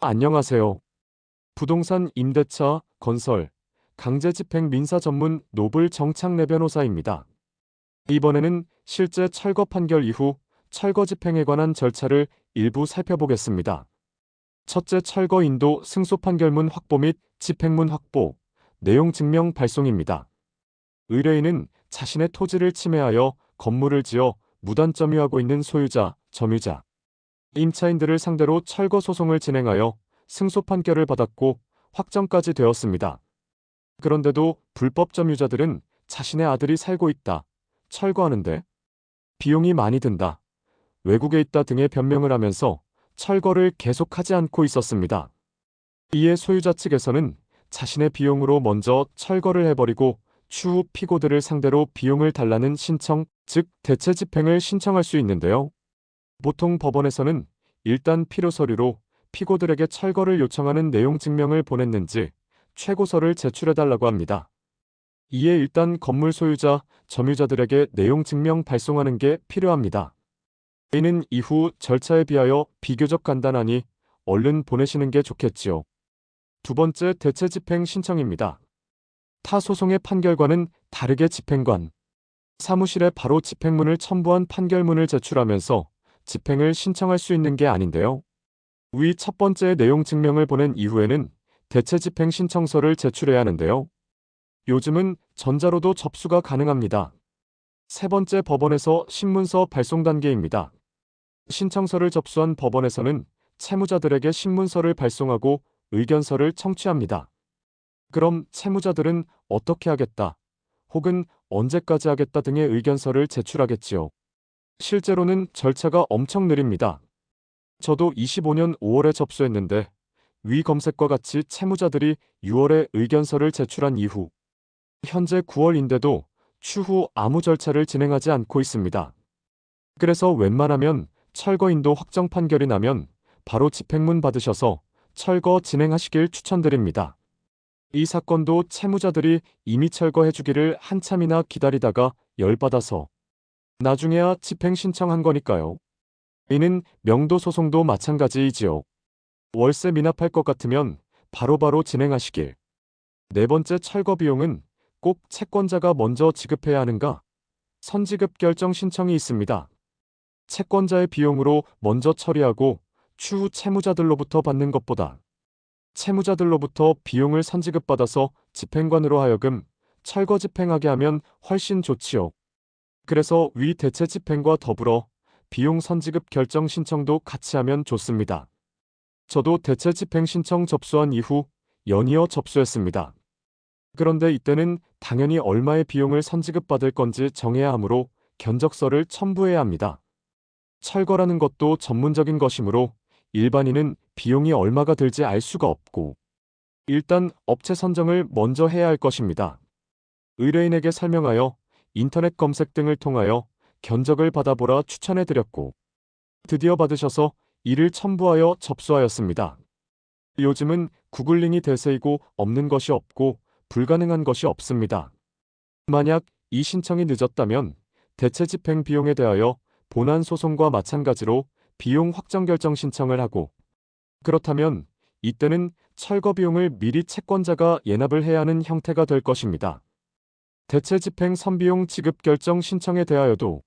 안녕하세요. 부동산 임대차, 건설, 강제집행 민사 전문 노블 정창래 변호사입니다. 이번에는 실제 철거 판결 이후 철거 집행에 관한 절차를 일부 살펴보겠습니다. 첫째, 철거 인도 승소 판결문 확보 및 집행문 확보, 내용 증명 발송입니다. 의뢰인은 자신의 토지를 침해하여 건물을 지어 무단 점유하고 있는 소유자, 점유자, 임차인들을 상대로 철거 소송을 진행하여 승소 판결을 받았고 확정까지 되었습니다. 그런데도 불법 점유자들은 자신의 아들이 살고 있다, 철거하는데 비용이 많이 든다, 외국에 있다 등의 변명을 하면서 철거를 계속하지 않고 있었습니다. 이에 소유자 측에서는 자신의 비용으로 먼저 철거를 해버리고 추후 피고들을 상대로 비용을 달라는 신청, 즉 대체 집행을 신청할 수 있는데요. 보통 법원에서는 일단 필요 서류로 피고들에게 철거를 요청하는 내용 증명을 보냈는지 최고서를 제출해달라고 합니다. 이에 일단 건물 소유자, 점유자들에게 내용 증명 발송하는 게 필요합니다. 이는 이후 절차에 비하여 비교적 간단하니 얼른 보내시는 게 좋겠지요. 두 번째, 대체 집행 신청입니다. 타 소송의 판결과는 다르게 집행관, 사무실에 바로 집행문을 첨부한 판결문을 제출하면서 집행을 신청할 수 있는 게 아닌데요. 위 첫 번째 내용 증명을 보낸 이후에는 대체 집행 신청서를 제출해야 하는데요. 요즘은 전자로도 접수가 가능합니다. 세 번째, 법원에서 신문서 발송 단계입니다. 신청서를 접수한 법원에서는 채무자들에게 신문서를 발송하고 의견서를 청취합니다. 그럼 채무자들은 어떻게 하겠다, 혹은 언제까지 하겠다 등의 의견서를 제출하겠지요. 실제로는 절차가 엄청 느립니다. 저도 25년 5월에 접수했는데 위 검색과 같이 채무자들이 6월에 의견서를 제출한 이후 현재 9월인데도 추후 아무 절차를 진행하지 않고 있습니다. 그래서 웬만하면 철거 인도 확정 판결이 나면 바로 집행문 받으셔서 철거 진행하시길 추천드립니다. 이 사건도 채무자들이 이미 철거해주기를 한참이나 기다리다가 열받아서 나중에야 집행 신청한 거니까요. 이는 명도 소송도 마찬가지이지요. 월세 미납할 것 같으면 바로바로 진행하시길. 네 번째, 철거 비용은 꼭 채권자가 먼저 지급해야 하는가? 선지급 결정 신청이 있습니다. 채권자의 비용으로 먼저 처리하고 추후 채무자들로부터 받는 것보다 채무자들로부터 비용을 선지급받아서 집행관으로 하여금 철거 집행하게 하면 훨씬 좋지요. 그래서 위 대체 집행과 더불어 비용 선지급 결정 신청도 같이 하면 좋습니다. 저도 대체 집행 신청 접수한 이후 연이어 접수했습니다. 그런데 이때는 당연히 얼마의 비용을 선지급받을 건지 정해야 하므로 견적서를 첨부해야 합니다. 철거라는 것도 전문적인 것이므로 일반인은 비용이 얼마가 들지 알 수가 없고 일단 업체 선정을 먼저 해야 할 것입니다. 의뢰인에게 설명하여 인터넷 검색 등을 통하여 견적을 받아보라 추천해드렸고 드디어 받으셔서 이를 첨부하여 접수하였습니다. 요즘은 구글링이 대세이고 없는 것이 없고 불가능한 것이 없습니다. 만약 이 신청이 늦었다면 대체 집행 비용에 대하여 본안 소송과 마찬가지로 비용 확정 결정 신청을 하고 그렇다면 이때는 철거 비용을 미리 채권자가 예납을 해야 하는 형태가 될 것입니다. 대체 집행 선비용 지급 결정 신청에 대하여도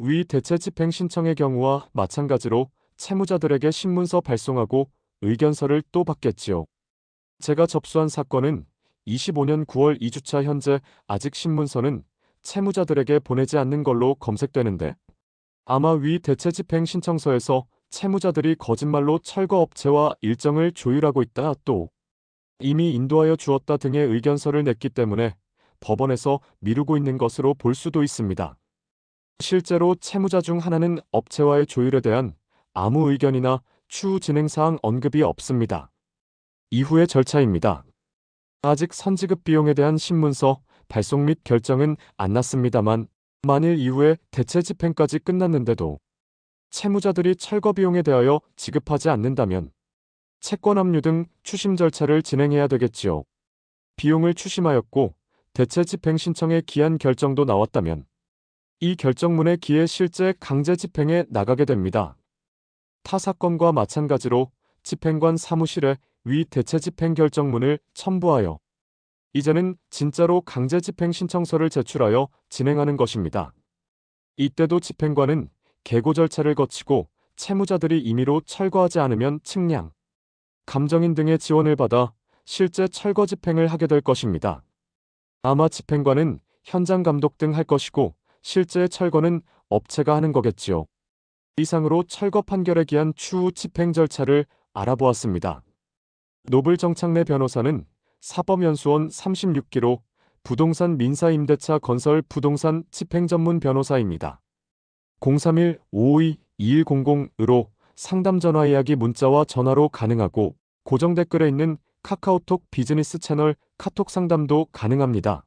위 대체 집행 신청의 경우와 마찬가지로 채무자들에게 신문서 발송하고 의견서를 또 받겠지요. 제가 접수한 사건은 25년 9월 2주차 현재 아직 신문서는 채무자들에게 보내지 않는 걸로 검색되는데 아마 위 대체 집행 신청서에서 채무자들이 거짓말로 철거 업체와 일정을 조율하고 있다, 또 이미 인도하여 주었다 등의 의견서를 냈기 때문에 법원에서 미루고 있는 것으로 볼 수도 있습니다. 실제로 채무자 중 하나는 업체와의 조율에 대한 아무 의견이나 추후 진행사항 언급이 없습니다. 이후의 절차입니다. 아직 선지급 비용에 대한 신문서 발송 및 결정은 안 났습니다만 만일 이후에 대체 집행까지 끝났는데도 채무자들이 철거 비용에 대하여 지급하지 않는다면 채권 압류 등 추심 절차를 진행해야 되겠지요. 비용을 추심하였고 대체 집행 신청의 기한 결정도 나왔다면 이 결정문의 기에 실제 강제 집행에 나가게 됩니다. 타 사건과 마찬가지로 집행관 사무실에 위 대체 집행 결정문을 첨부하여 이제는 진짜로 강제 집행 신청서를 제출하여 진행하는 것입니다. 이때도 집행관은 계고 절차를 거치고 채무자들이 임의로 철거하지 않으면 측량, 감정인 등의 지원을 받아 실제 철거 집행을 하게 될 것입니다. 아마 집행관은 현장 감독 등 할 것이고 실제 철거는 업체가 하는 거겠지요. 이상으로 철거 판결에 기한 추후 집행 절차를 알아보았습니다. 노블정창래 변호사는 사법연수원 36기로 부동산 민사임대차 건설 부동산 집행전문 변호사입니다. 031-552-2100으로 상담 전화 예약이 문자와 전화로 가능하고 고정 댓글에 있는 카카오톡 비즈니스 채널 카톡 상담도 가능합니다.